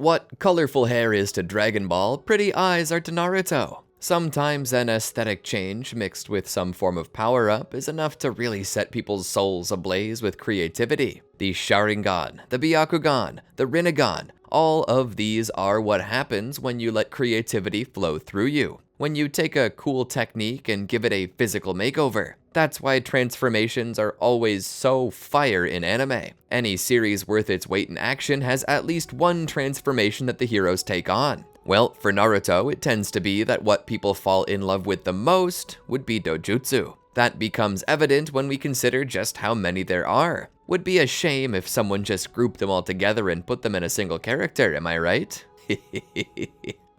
What colorful hair is to Dragon Ball, pretty eyes are to Naruto. Sometimes an aesthetic change mixed with some form of power-up is enough to really set people's souls ablaze with creativity. The Sharingan, the Byakugan, the Rinnegan, all of these are what happens when you let creativity flow through you. When you take a cool technique and give it a physical makeover. That's why transformations are always so fire in anime. Any series worth its weight in action has at least one transformation that the heroes take on. Well, for Naruto, it tends to be that what people fall in love with the most would be Dojutsu. That becomes evident when we consider just how many there are. Would be a shame if someone just grouped them all together and put them in a single character, am I right?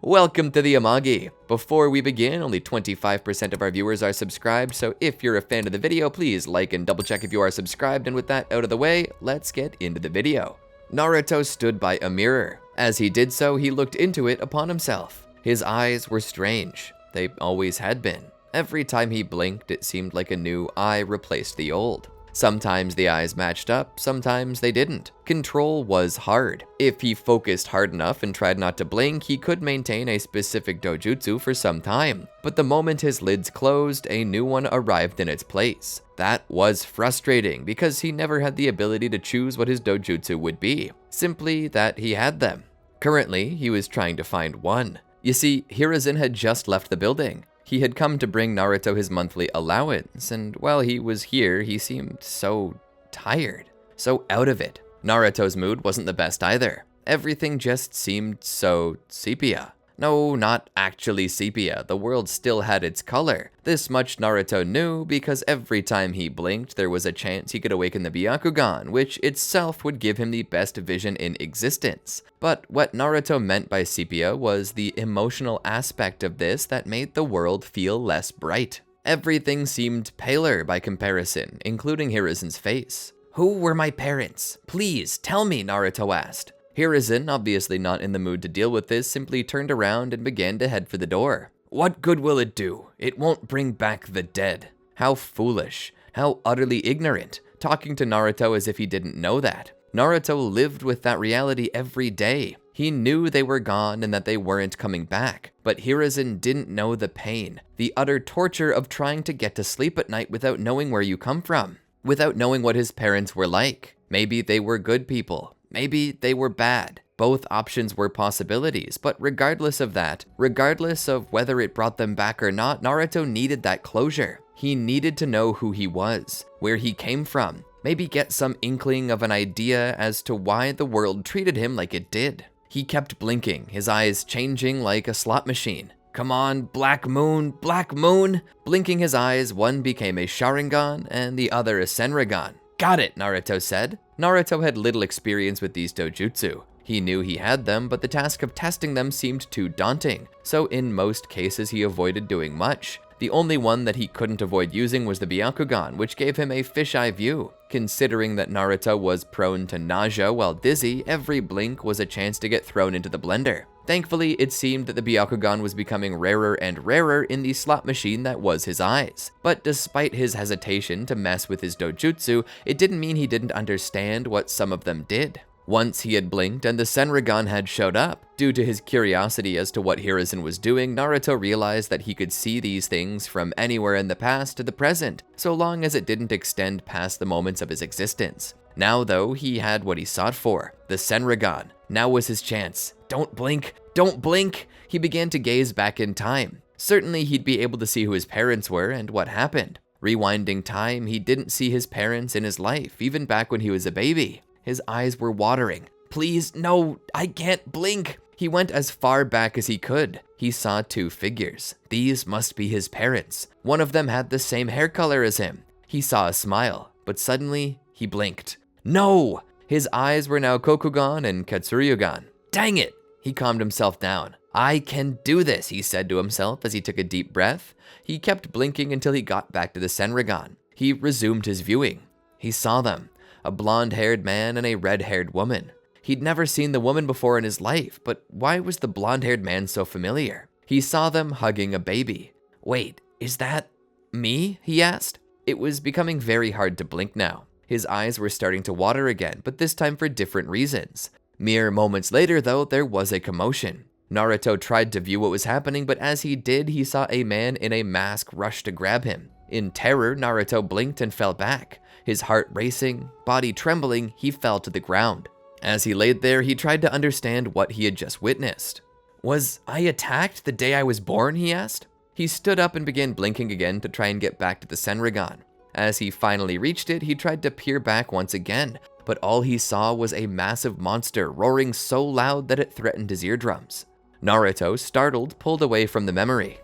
Welcome to the Amagi. Before we begin, only 25% of our viewers are subscribed, so if you're a fan of the video, please like and double check if you are subscribed, and with that out of the way, let's get into the video. Naruto stood by a mirror. As he did so, he looked into it upon himself. His eyes were strange. They always had been. Every time he blinked, it seemed like a new eye replaced the old. Sometimes the eyes matched up, sometimes they didn't. Control was hard. If he focused hard enough and tried not to blink, he could maintain a specific dojutsu for some time. But the moment his lids closed, a new one arrived in its place. That was frustrating because he never had the ability to choose what his dojutsu would be. Simply that he had them. Currently, he was trying to find one. You see, Hiruzen had just left the building. He had come to bring Naruto his monthly allowance, and while he was here, he seemed so tired, so out of it. Naruto's mood wasn't the best either. Everything just seemed so sepia. No, not actually sepia. The world still had its color. This much Naruto knew because every time he blinked, there was a chance he could awaken the Byakugan, which itself would give him the best vision in existence. But what Naruto meant by sepia was the emotional aspect of this that made the world feel less bright. Everything seemed paler by comparison, including Hiruzen's face. "Who were my parents? Please, tell me," Naruto asked. Hiruzen, obviously not in the mood to deal with this, simply turned around and began to head for the door. "What good will it do? It won't bring back the dead." How foolish. How utterly ignorant. Talking to Naruto as if he didn't know that. Naruto lived with that reality every day. He knew they were gone and that they weren't coming back. But Hiruzen didn't know the pain, the utter torture of trying to get to sleep at night without knowing where you come from. Without knowing what his parents were like. Maybe they were good people. Maybe they were bad. Both options were possibilities, but regardless of that, regardless of whether it brought them back or not, Naruto needed that closure. He needed to know who he was, where he came from, maybe get some inkling of an idea as to why the world treated him like it did. He kept blinking, his eyes changing like a slot machine. "Come on, Black Moon, Black Moon!" Blinking his eyes, one became a Sharingan and the other a Senrigan. "Got it," Naruto said. Naruto had little experience with these dojutsu. He knew he had them, but the task of testing them seemed too daunting, so in most cases he avoided doing much. The only one that he couldn't avoid using was the Byakugan, which gave him a fisheye view. Considering that Naruto was prone to nausea while dizzy, every blink was a chance to get thrown into the blender. Thankfully, it seemed that the Byakugan was becoming rarer and rarer in the slot machine that was his eyes. But despite his hesitation to mess with his dojutsu, it didn't mean he didn't understand what some of them did. Once he had blinked and the Senrigan had showed up. Due to his curiosity as to what Hiruzen was doing, Naruto realized that he could see these things from anywhere in the past to the present, so long as it didn't extend past the moments of his existence. Now though, he had what he sought for, the Senrigan. Now was his chance. "Don't blink, don't blink!" He began to gaze back in time. Certainly he'd be able to see who his parents were and what happened. Rewinding time, he didn't see his parents in his life, even back when he was a baby. His eyes were watering. "Please, no, I can't blink!" He went as far back as he could. He saw two figures. These must be his parents. One of them had the same hair color as him. He saw a smile, but suddenly he blinked. No! His eyes were now Kokugan and Katsuryugan. Dang it! He calmed himself down. "I can do this," he said to himself as he took a deep breath. He kept blinking until he got back to the Senrigan. He resumed his viewing. He saw them. A blonde-haired man and a red-haired woman. He'd never seen the woman before in his life, but why was the blonde-haired man so familiar? He saw them hugging a baby. "Wait, is that me?" he asked. It was becoming very hard to blink now. His eyes were starting to water again, but this time for different reasons. Mere moments later, though, there was a commotion. Naruto tried to view what was happening, but as he did, he saw a man in a mask rush to grab him. In terror, Naruto blinked and fell back. His heart racing, body trembling, he fell to the ground. As he laid there, he tried to understand what he had just witnessed. "Was I attacked the day I was born?" he asked. He stood up and began blinking again to try and get back to the Sharingan. As he finally reached it, he tried to peer back once again, but all he saw was a massive monster roaring so loud that it threatened his eardrums. Naruto, startled, pulled away from the memory.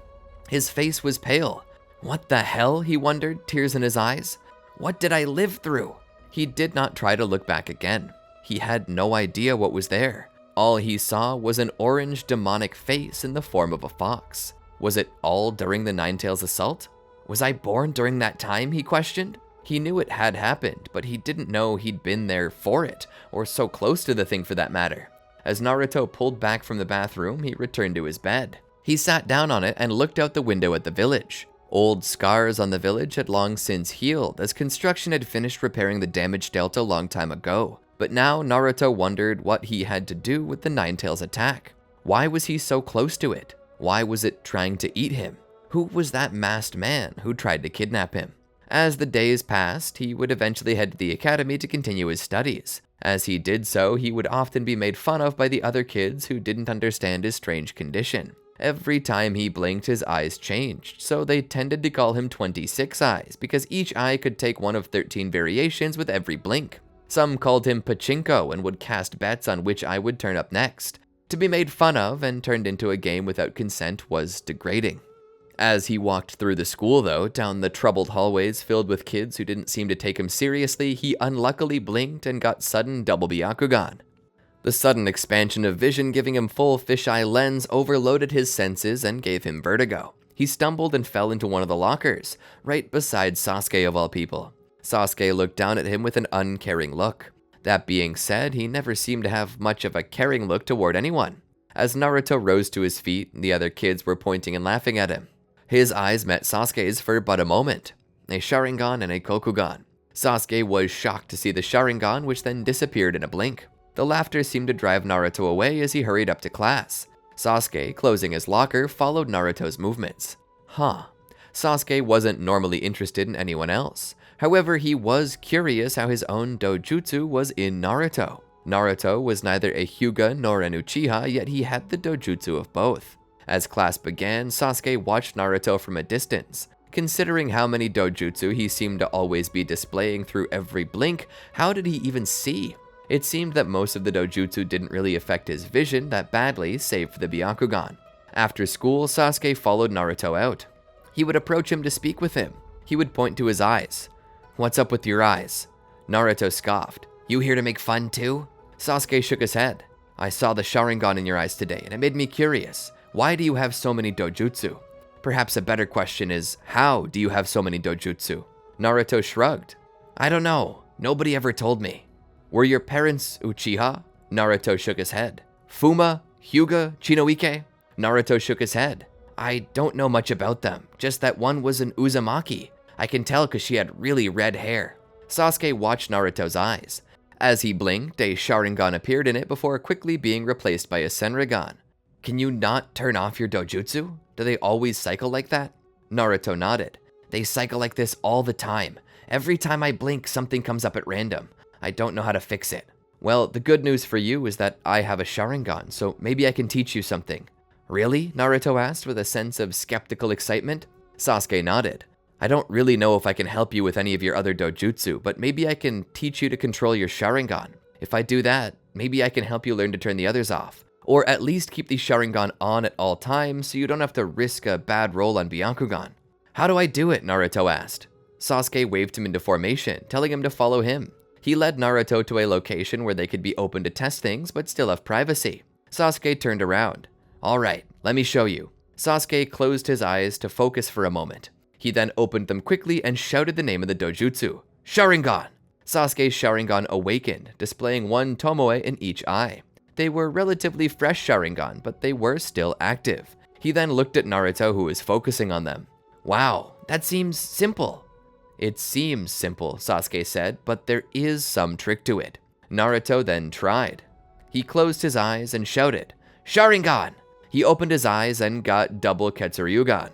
His face was pale. What the hell, he wondered, tears in his eyes. What did I live through? He did not try to look back again. He had no idea what was there. All he saw was an orange demonic face in the form of a fox. Was it all during the Ninetales assault? Was I born during that time, he questioned? He knew it had happened, but he didn't know he'd been there for it, or so close to the thing for that matter. As Naruto pulled back from the bathroom, he returned to his bed. He sat down on it and looked out the window at the village. Old scars on the village had long since healed, as construction had finished repairing the damage dealt a long time ago. But now Naruto wondered what he had to do with the Ninetales attack. Why was he so close to it? Why was it trying to eat him? Who was that masked man who tried to kidnap him? As the days passed, he would eventually head to the academy to continue his studies. As he did so, he would often be made fun of by the other kids who didn't understand his strange condition. Every time he blinked, his eyes changed, so they tended to call him 26 eyes because each eye could take one of 13 variations with every blink. Some called him Pachinko and would cast bets on which eye would turn up next. To be made fun of and turned into a game without consent was degrading. As he walked through the school, though, down the troubled hallways filled with kids who didn't seem to take him seriously, he unluckily blinked and got sudden double Byakugan. The sudden expansion of vision giving him full fisheye lens overloaded his senses and gave him vertigo. He stumbled and fell into one of the lockers, right beside Sasuke of all people. Sasuke looked down at him with an uncaring look. That being said, he never seemed to have much of a caring look toward anyone. As Naruto rose to his feet, the other kids were pointing and laughing at him. His eyes met Sasuke's for but a moment. A Sharingan and a Kokugan. Sasuke was shocked to see the Sharingan, which then disappeared in a blink. The laughter seemed to drive Naruto away as he hurried up to class. Sasuke, closing his locker, followed Naruto's movements. Sasuke wasn't normally interested in anyone else. However, he was curious how his own Dojutsu was in Naruto. Naruto was neither a Hyuga nor an Uchiha, yet he had the Dojutsu of both. As class began, Sasuke watched Naruto from a distance. Considering how many Dojutsu he seemed to always be displaying through every blink, how did he even see? It seemed that most of the Dojutsu didn't really affect his vision that badly, save for the Byakugan. After school, Sasuke followed Naruto out. He would approach him to speak with him. He would point to his eyes. "What's up with your eyes?" Naruto scoffed. "You here to make fun too?" Sasuke shook his head. "I saw the Sharingan in your eyes today, and it made me curious. Why do you have so many Dojutsu? Perhaps a better question is, how do you have so many Dojutsu?" Naruto shrugged. "I don't know. Nobody ever told me." "Were your parents Uchiha?" Naruto shook his head. "Fuma? Hyuga? Chinoike?" Naruto shook his head. "I don't know much about them, just that one was an Uzumaki. I can tell because she had really red hair." Sasuke watched Naruto's eyes. As he blinked, a Sharingan appeared in it before quickly being replaced by a Senrigan. "Can you not turn off your Dojutsu? Do they always cycle like that?" Naruto nodded. "They cycle like this all the time. Every time I blink, something comes up at random. I don't know how to fix it." "Well, the good news for you is that I have a Sharingan, so maybe I can teach you something." "Really?" Naruto asked with a sense of skeptical excitement. Sasuke nodded. "I don't really know if I can help you with any of your other Dojutsu, but maybe I can teach you to control your Sharingan. If I do that, maybe I can help you learn to turn the others off. Or at least keep the Sharingan on at all times so you don't have to risk a bad roll on Byakugan." "How do I do it?" Naruto asked. Sasuke waved him into formation, telling him to follow him. He led Naruto to a location where they could be open to test things but still have privacy. Sasuke turned around. "All right, let me show you." Sasuke closed his eyes to focus for a moment. He then opened them quickly and shouted the name of the Dojutsu. "Sharingan!" Sasuke's Sharingan awakened, displaying one Tomoe in each eye. They were relatively fresh Sharingan, but they were still active. He then looked at Naruto, who was focusing on them. "Wow, that seems simple." "It seems simple," Sasuke said, "but there is some trick to it." Naruto then tried. He closed his eyes and shouted, "Sharingan!" He opened his eyes and got double Ketsuryugan.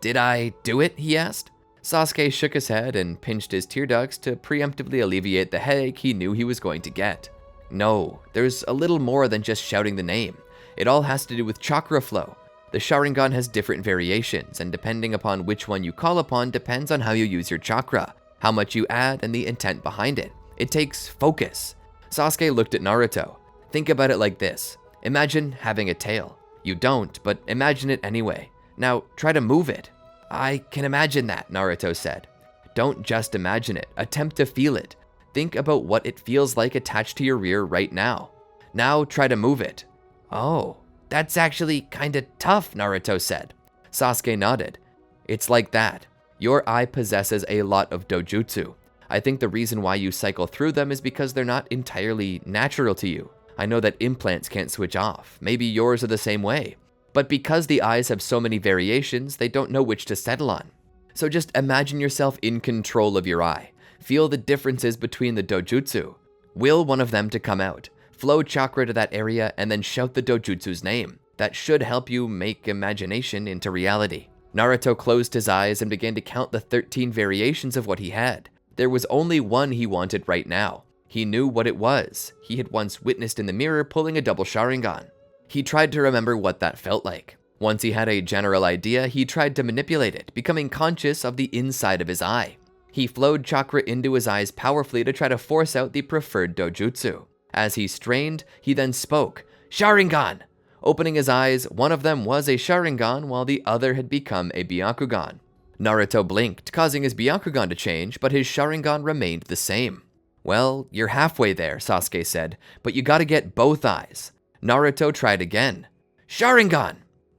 "Did I do it?" he asked. Sasuke shook his head and pinched his tear ducts to preemptively alleviate the headache he knew he was going to get. No, there's a little more than just shouting the name. It all has to do with chakra flow. The Sharingan has different variations, and depending upon which one you call upon depends on how you use your chakra, how much you add, and the intent behind it. It takes focus. Sasuke looked at Naruto. Think about it like this. Imagine having a tail. You don't, but imagine it anyway. Now, try to move it. "I can imagine that," Naruto said. "Don't just imagine it. Attempt to feel it. Think about what it feels like attached to your rear right now. Now try to move it." "Oh, that's actually kinda tough," Naruto said. Sasuke nodded. "It's like that. Your eye possesses a lot of dojutsu. I think the reason why you cycle through them is because they're not entirely natural to you. I know that implants can't switch off. Maybe yours are the same way. But because the eyes have so many variations, they don't know which to settle on. So just imagine yourself in control of your eye. Feel the differences between the dojutsu. Will one of them to come out. Flow chakra to that area and then shout the dojutsu's name. That should help you make imagination into reality." Naruto closed his eyes and began to count the 13 variations of what he had. There was only one he wanted right now. He knew what it was. He had once witnessed in the mirror pulling a double Sharingan. He tried to remember what that felt like. Once he had a general idea, he tried to manipulate it, becoming conscious of the inside of his eye. He flowed chakra into his eyes powerfully to try to force out the preferred dojutsu. As he strained, he then spoke, "Sharingan!" Opening his eyes, one of them was a Sharingan while the other had become a Byakugan. Naruto blinked, causing his Byakugan to change, but his Sharingan remained the same. "Well, you're halfway there," Sasuke said, "but you gotta get both eyes." Naruto tried again. "Sharingan!"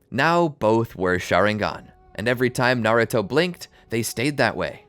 Now both were Sharingan, and every time Naruto blinked, they stayed that way.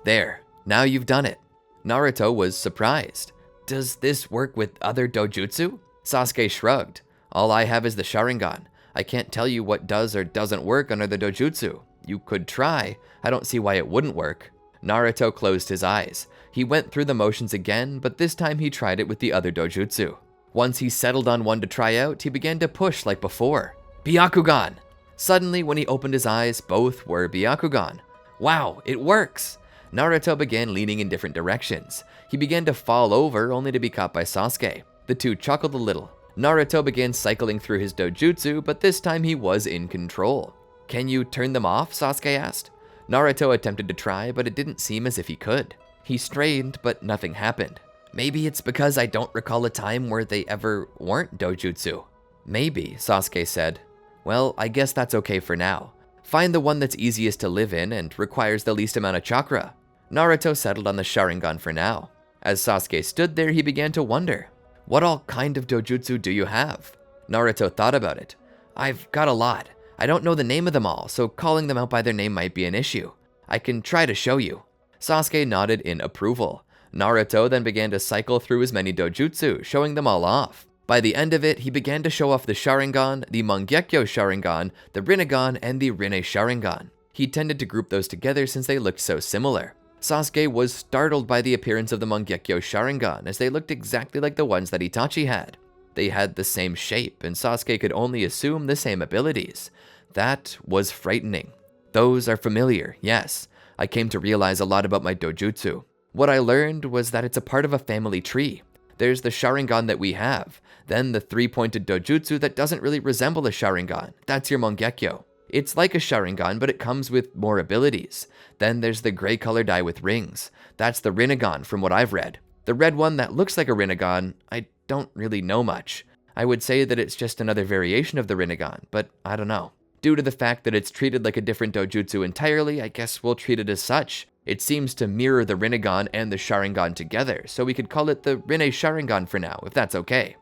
"There, now you've done it." Naruto was surprised. "Does this work with other dojutsu?" Sasuke shrugged. "All I have is the Sharingan. I can't tell you what does or doesn't work under the dojutsu. You could try. I don't see why it wouldn't work." Naruto closed his eyes. He went through the motions again, but this time he tried it with the other dojutsu. Once he settled on one to try out, he began to push like before. "Byakugan!" Suddenly, when he opened his eyes, both were Byakugan. "Wow, it works!" Naruto began leaning in different directions. He began to fall over, only to be caught by Sasuke. The two chuckled a little. Naruto began cycling through his dojutsu, but this time he was in control. "Can you turn them off?" Sasuke asked. Naruto attempted to try, but it didn't seem as if he could. He strained, but nothing happened. "Maybe it's because I don't recall a time where they ever weren't dojutsu." "Maybe," Sasuke said. "Well, I guess that's okay for now. Find the one that's easiest to live in and requires the least amount of chakra." Naruto settled on the Sharingan for now. As Sasuke stood there, he began to wonder, "What all kind of dojutsu do you have?" Naruto thought about it. "I've got a lot. I don't know the name of them all, so calling them out by their name might be an issue. I can try to show you." Sasuke nodded in approval. Naruto then began to cycle through as many dojutsu, showing them all off. By the end of it, he began to show off the Sharingan, the Mangekyo Sharingan, the Rinnegan, and the Rinne Sharingan. He tended to group those together since they looked so similar. Sasuke was startled by the appearance of the Mangekyo Sharingan, as they looked exactly like the ones that Itachi had. They had the same shape, and Sasuke could only assume the same abilities. That was frightening. Those are familiar, yes. I came to realize a lot about my dojutsu. What I learned was that it's a part of a family tree. There's the Sharingan that we have, then the three-pointed dojutsu that doesn't really resemble a Sharingan. That's your Mangekyo. It's like a Sharingan, but it comes with more abilities. Then there's the gray-colored eye with rings. That's the Rinnegan from what I've read. The red one that looks like a Rinnegan, I don't really know much. I would say that it's just another variation of the Rinnegan, but I don't know. Due to the fact that it's treated like a different dojutsu entirely, I guess we'll treat it as such. It seems to mirror the Rinnegan and the Sharingan together, so we could call it the Rinne Sharingan for now, if that's okay.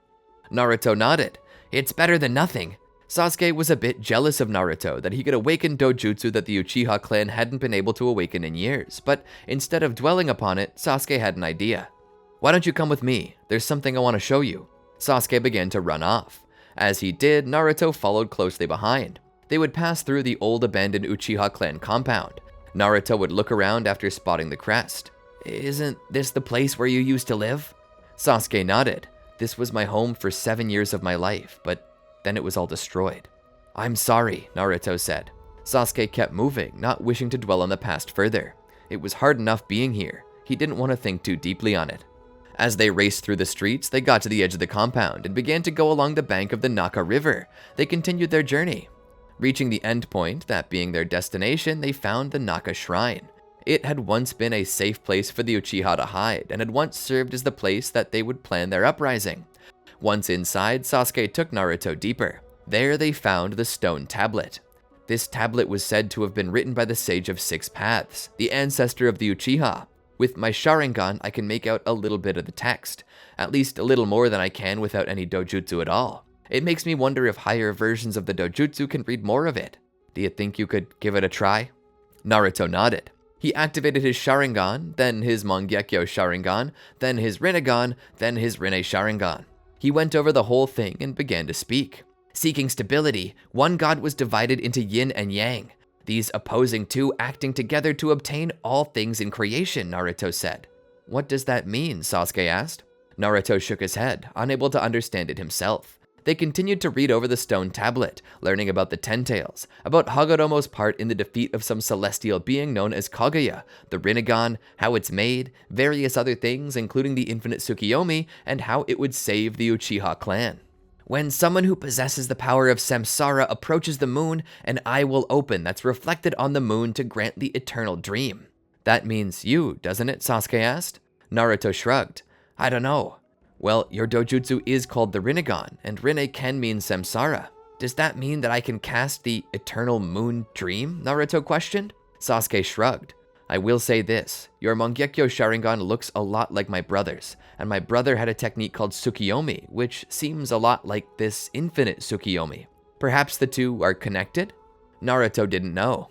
Naruto nodded. "It's better than nothing." Sasuke was a bit jealous of Naruto that he could awaken dojutsu that the Uchiha clan hadn't been able to awaken in years, but instead of dwelling upon it, Sasuke had an idea. "Why don't you come with me? There's something I want to show you." Sasuke began to run off. As he did, Naruto followed closely behind. They would pass through the old abandoned Uchiha clan compound. Naruto would look around after spotting the crest. "Isn't this the place where you used to live?" Sasuke nodded. This was my home for 7 years of my life, but then it was all destroyed. I'm sorry, Naruto said. Sasuke kept moving, not wishing to dwell on the past further. It was hard enough being here. He didn't want to think too deeply on it. As they raced through the streets, they got to the edge of the compound and began to go along the bank of the Naka River. They continued their journey. Reaching the end point, that being their destination, they found the Naka Shrine. It had once been a safe place for the Uchiha to hide, and had once served as the place that they would plan their uprising. Once inside, Sasuke took Naruto deeper. There they found the stone tablet. This tablet was said to have been written by the Sage of Six Paths, the ancestor of the Uchiha. With my Sharingan, I can make out a little bit of the text, at least a little more than I can without any Dojutsu at all. It makes me wonder if higher versions of the Dojutsu can read more of it. Do you think you could give it a try? Naruto nodded. He activated his Sharingan, then his Mangekyo Sharingan, then his Rinnegan, then his Rinne Sharingan. He went over the whole thing and began to speak. Seeking stability, one god was divided into yin and yang, these opposing two acting together to obtain all things in creation, Naruto said. What does that mean? Sasuke asked. Naruto shook his head, unable to understand it himself. They continued to read over the stone tablet, learning about the Ten Tails, about Hagoromo's part in the defeat of some celestial being known as Kaguya, the Rinnegan, how it's made, various other things including the infinite Tsukiyomi, and how it would save the Uchiha clan. When someone who possesses the power of samsara approaches the moon, an eye will open that's reflected on the moon to grant the eternal dream. That means you, doesn't it? Sasuke asked. Naruto shrugged. I don't know. Well, your dojutsu is called the Rinnegan, and Rinne can mean samsara. Does that mean that I can cast the eternal moon dream? Naruto questioned. Sasuke shrugged. I will say this, your Mangekyo Sharingan looks a lot like my brother's, and my brother had a technique called Tsukiyomi, which seems a lot like this infinite Tsukiyomi. Perhaps the two are connected? Naruto didn't know.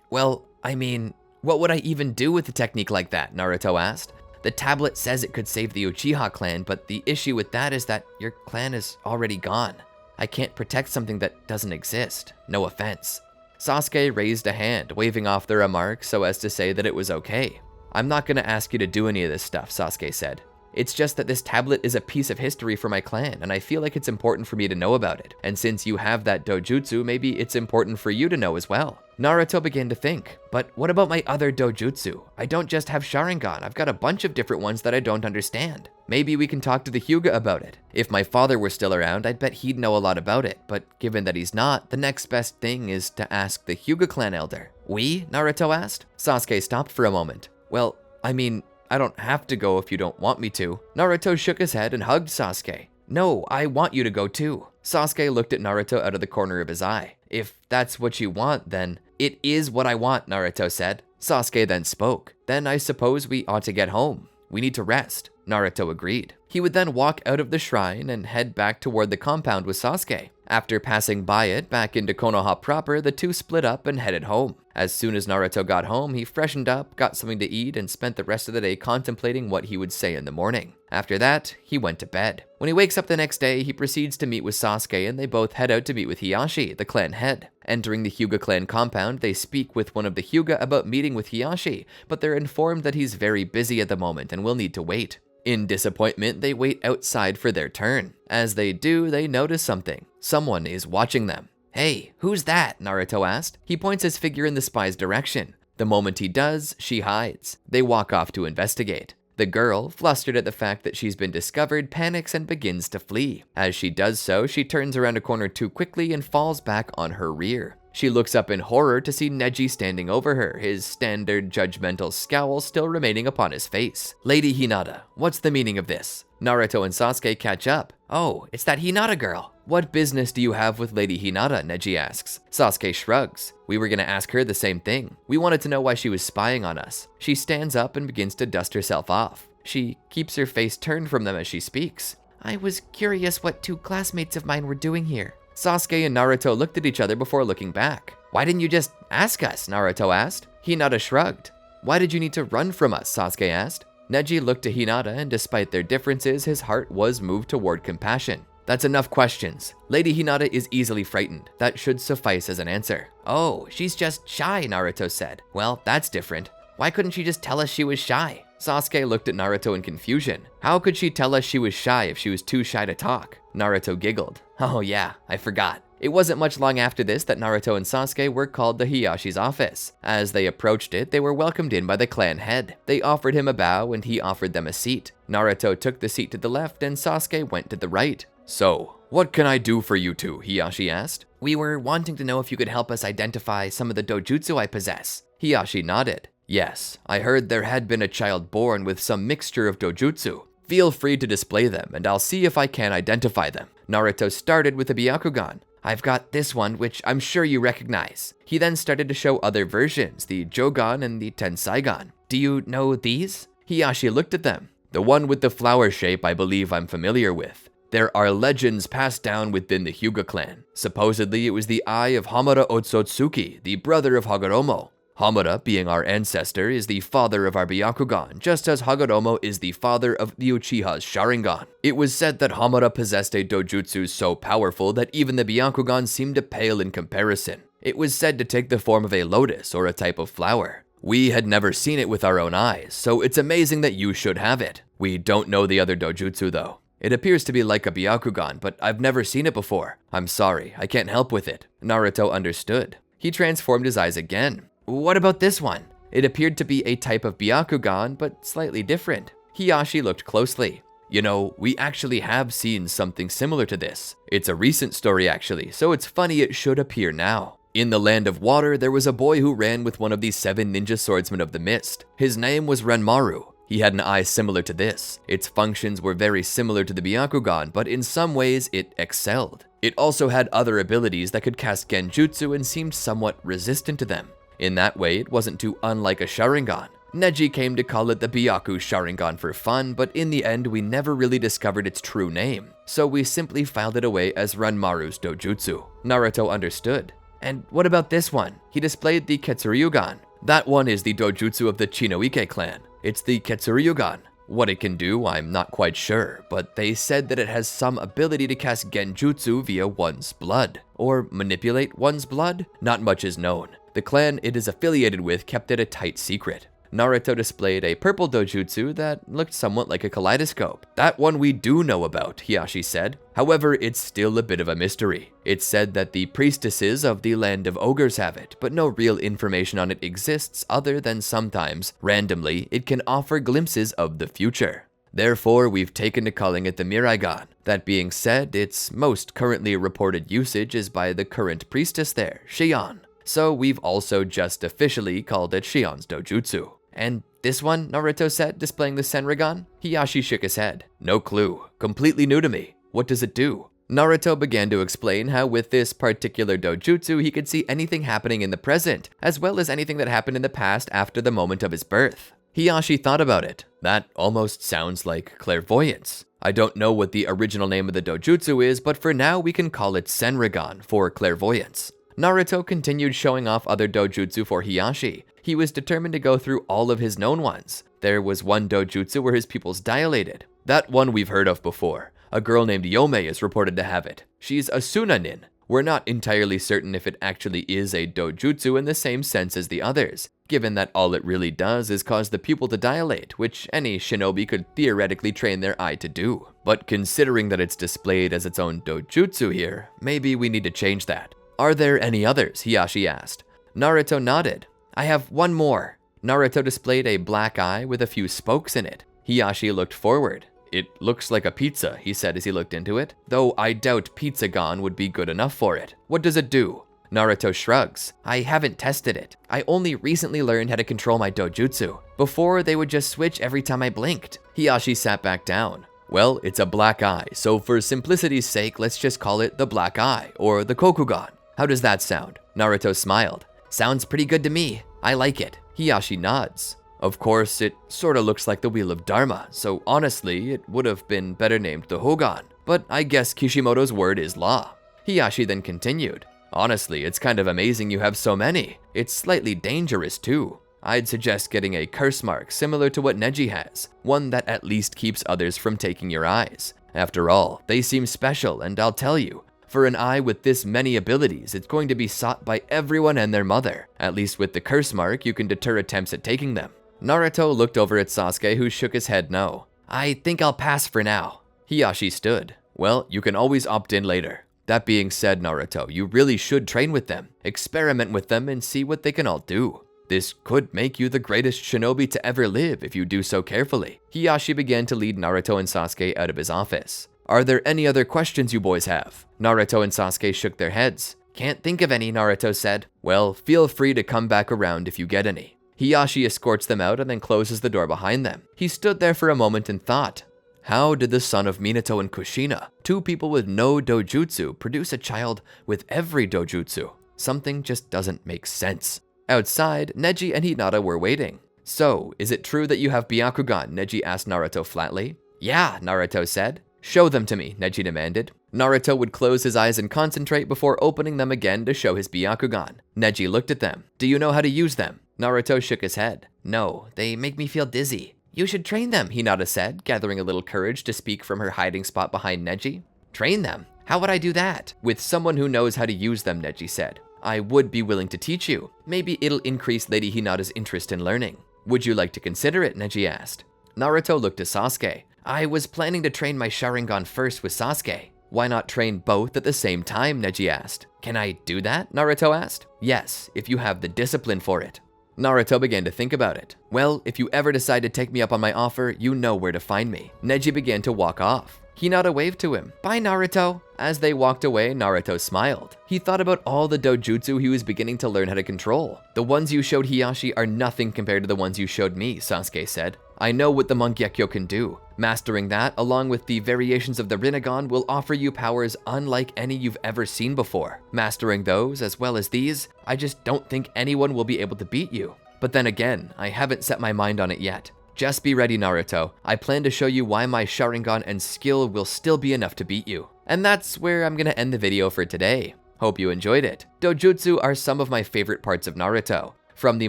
Well, I mean, what would I even do with a technique like that? Naruto asked. The tablet says it could save the Uchiha clan, but the issue with that is that your clan is already gone. I can't protect something that doesn't exist. No offense. Sasuke raised a hand, waving off the remark so as to say that it was okay. I'm not gonna ask you to do any of this stuff, Sasuke said. It's just that this tablet is a piece of history for my clan, and I feel like it's important for me to know about it. And since you have that dojutsu, maybe it's important for you to know as well. Naruto began to think, but what about my other dojutsu? I don't just have Sharingan, I've got a bunch of different ones that I don't understand. Maybe we can talk to the Hyuga about it. If my father were still around, I'd bet he'd know a lot about it, but given that he's not, the next best thing is to ask the Hyuga clan elder. We? Naruto asked. Sasuke stopped for a moment. Well, I mean, I don't have to go if you don't want me to. Naruto shook his head and hugged Sasuke. No, I want you to go too. Sasuke looked at Naruto out of the corner of his eye. If that's what you want, then it is what I want, Naruto said. Sasuke then spoke. Then I suppose we ought to get home. We need to rest. Naruto agreed. He would then walk out of the shrine and head back toward the compound with Sasuke. After passing by it back into Konoha proper, the two split up and headed home. As soon as Naruto got home, he freshened up, got something to eat, and spent the rest of the day contemplating what he would say in the morning. After that, he went to bed. When he wakes up the next day, he proceeds to meet with Sasuke, and they both head out to meet with Hiyashi, the clan head. Entering the Hyuga clan compound, they speak with one of the Hyuga about meeting with Hiyashi, but they're informed that he's very busy at the moment and will need to wait. In disappointment, they wait outside for their turn. As they do, they notice something. Someone is watching them. Hey, who's that? Naruto asked. He points his figure in the spy's direction. The moment he does, she hides. They walk off to investigate. The girl, flustered at the fact that she's been discovered, panics and begins to flee. As she does so, she turns around a corner too quickly and falls back on her rear. She looks up in horror to see Neji standing over her, his standard judgmental scowl still remaining upon his face. Lady Hinata, what's the meaning of this? Naruto and Sasuke catch up. Oh, it's that Hinata girl. What business do you have with Lady Hinata? Neji asks. Sasuke shrugs. We were gonna ask her the same thing. We wanted to know why she was spying on us. She stands up and begins to dust herself off. She keeps her face turned from them as she speaks. I was curious what two classmates of mine were doing here. Sasuke and Naruto looked at each other before looking back. Why didn't you just ask us? Naruto asked. Hinata shrugged. Why did you need to run from us? Sasuke asked. Neji looked to Hinata, and despite their differences, his heart was moved toward compassion. That's enough questions. Lady Hinata is easily frightened. That should suffice as an answer. Oh, she's just shy, Naruto said. Well, that's different. Why couldn't she just tell us she was shy? Sasuke looked at Naruto in confusion. How could she tell us she was shy if she was too shy to talk? Naruto giggled. Oh yeah, I forgot. It wasn't much long after this that Naruto and Sasuke were called to Hiyashi's office. As they approached it, they were welcomed in by the clan head. They offered him a bow and he offered them a seat. Naruto took the seat to the left and Sasuke went to the right. So, what can I do for you two? Hiyashi asked. We were wanting to know if you could help us identify some of the dojutsu I possess. Hiyashi nodded. Yes, I heard there had been a child born with some mixture of dojutsu. Feel free to display them and I'll see if I can identify them. Naruto started with a Byakugan. I've got this one, which I'm sure you recognize. He then started to show other versions, the Jogan and the Tensaigan. Do you know these? Hiyashi looked at them. The one with the flower shape I believe I'm familiar with. There are legends passed down within the Hyuga clan. Supposedly it was the eye of Hamada Otsutsuki, the brother of Hagoromo. Hamada, being our ancestor, is the father of our Byakugan, just as Hagoromo is the father of the Uchiha's Sharingan. It was said that Hamada possessed a dojutsu so powerful that even the Byakugan seemed to pale in comparison. It was said to take the form of a lotus or a type of flower. We had never seen it with our own eyes, so it's amazing that you should have it. We don't know the other dojutsu though. It appears to be like a Byakugan, but I've never seen it before. I'm sorry, I can't help with it. Naruto understood. He transformed his eyes again. What about this one? It appeared to be a type of Byakugan, but slightly different. Hiyashi looked closely. You know, we actually have seen something similar to this. It's a recent story actually, so it's funny it should appear now. In the Land of Water, there was a boy who ran with one of the 7 ninja swordsmen of the mist. His name was Renmaru. He had an eye similar to this. Its functions were very similar to the Byakugan, but in some ways it excelled. It also had other abilities that could cast genjutsu and seemed somewhat resistant to them. In that way, it wasn't too unlike a Sharingan. Neji came to call it the Byaku Sharingan for fun, but in the end we never really discovered its true name, so we simply filed it away as Renmaru's dojutsu. Naruto understood. And what about this one? He displayed the Ketsuryugan. That one is the dojutsu of the Chinoike clan. It's the Ketsuryugan. What it can do, I'm not quite sure, but they said that it has some ability to cast genjutsu via one's blood, or manipulate one's blood. Not much is known. The clan it is affiliated with kept it a tight secret. Naruto displayed a purple dojutsu that looked somewhat like a kaleidoscope. That one we do know about, Hiyashi said. However, it's still a bit of a mystery. It's said that the priestesses of the Land of Ogres have it, but no real information on it exists other than sometimes, randomly, it can offer glimpses of the future. Therefore, we've taken to calling it the Rinnegan. That being said, its most currently reported usage is by the current priestess there, Shion. So we've also just officially called it Shion's dojutsu. And this one, Naruto said, displaying the Senrigan? Hiyashi shook his head. No clue. Completely new to me. What does it do? Naruto began to explain how with this particular dojutsu he could see anything happening in the present, as well as anything that happened in the past after the moment of his birth. Hiyashi thought about it. That almost sounds like clairvoyance. I don't know what the original name of the dojutsu is, but for now we can call it Senrigan for clairvoyance. Naruto continued showing off other dojutsu for Hiyashi. He was determined to go through all of his known ones. There was one dojutsu where his pupils dilated. That one we've heard of before. A girl named Yome is reported to have it. She's a Sunanin. We're not entirely certain if it actually is a dojutsu in the same sense as the others, given that all it really does is cause the pupil to dilate, which any shinobi could theoretically train their eye to do. But considering that it's displayed as its own dojutsu here, maybe we need to change that. Are there any others? Hiyashi asked. Naruto nodded. I have one more. Naruto displayed a black eye with a few spokes in it. Hiyashi looked forward. It looks like a pizza, he said as he looked into it, though I doubt Pizzagon would be good enough for it. What does it do? Naruto shrugs. I haven't tested it. I only recently learned how to control my dojutsu. Before, they would just switch every time I blinked. Hiyashi sat back down. Well, it's a black eye, so for simplicity's sake, let's just call it the black eye, or the Kokugan. How does that sound? Naruto smiled. Sounds pretty good to me. I like it. Hiyashi nods. Of course, it sorta looks like the Wheel of Dharma, so honestly, it would have been better named the Hogan. But I guess Kishimoto's word is law. Hiyashi then continued. Honestly, it's kind of amazing you have so many. It's slightly dangerous too. I'd suggest getting a curse mark similar to what Neji has, one that at least keeps others from taking your eyes. After all, they seem special, and I'll tell you, for an eye with this many abilities, it's going to be sought by everyone and their mother. At least with the curse mark, you can deter attempts at taking them. Naruto looked over at Sasuke, who shook his head no. I think I'll pass for now. Hiyashi stood. Well, you can always opt in later. That being said, Naruto, you really should train with them, experiment with them, and see what they can all do. This could make you the greatest shinobi to ever live if you do so carefully. Hiyashi began to lead Naruto and Sasuke out of his office. Are there any other questions you boys have? Naruto and Sasuke shook their heads. Can't think of any, Naruto said. Well, feel free to come back around if you get any. Hiyashi escorts them out and then closes the door behind them. He stood there for a moment and thought. How did the son of Minato and Kushina, two people with no dojutsu, produce a child with every dojutsu? Something just doesn't make sense. Outside, Neji and Hinata were waiting. So, is it true that you have Byakugan? Neji asked Naruto flatly. Yeah, Naruto said. Show them to me, Neji demanded. Naruto would close his eyes and concentrate before opening them again to show his Byakugan. Neji looked at them. Do you know how to use them? Naruto shook his head. No, they make me feel dizzy. You should train them, Hinata said, gathering a little courage to speak from her hiding spot behind Neji. Train them? How would I do that? With someone who knows how to use them, Neji said. I would be willing to teach you. Maybe it'll increase Lady Hinata's interest in learning. Would you like to consider it? Neji asked. Naruto looked at Sasuke. I was planning to train my Sharingan first with Sasuke. Why not train both at the same time? Neji asked. Can I do that? Naruto asked. Yes, if you have the discipline for it. Naruto began to think about it. Well, if you ever decide to take me up on my offer, you know where to find me. Neji began to walk off. Hinata waved to him. Bye, Naruto. As they walked away, Naruto smiled. He thought about all the dojutsu he was beginning to learn how to control. The ones you showed Hiyashi are nothing compared to the ones you showed me, Sasuke said. I know what the Mangekyo can do. Mastering that, along with the variations of the Rinnegan, will offer you powers unlike any you've ever seen before. Mastering those, as well as these, I just don't think anyone will be able to beat you. But then again, I haven't set my mind on it yet. Just be ready, Naruto. I plan to show you why my Sharingan and skill will still be enough to beat you. And that's where I'm gonna end the video for today. Hope you enjoyed it. Dojutsu are some of my favorite parts of Naruto. From the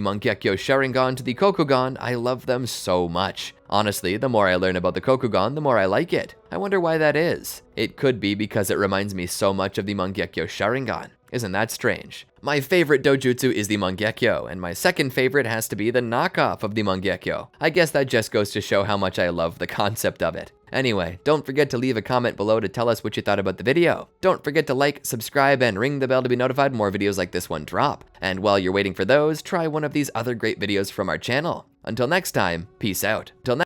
Mangekyo Sharingan to the Kokugan, I love them so much. Honestly, the more I learn about the Kokugan, the more I like it. I wonder why that is. It could be because it reminds me so much of the Mangekyo Sharingan. Isn't that strange? My favorite dojutsu is the Mangekyo, and my second favorite has to be the knockoff of the Mangekyo. I guess that just goes to show how much I love the concept of it. Anyway, don't forget to leave a comment below to tell us what you thought about the video. Don't forget to like, subscribe, and ring the bell to be notified more videos like this one drop. And while you're waiting for those, try one of these other great videos from our channel. Until next time, peace out. Till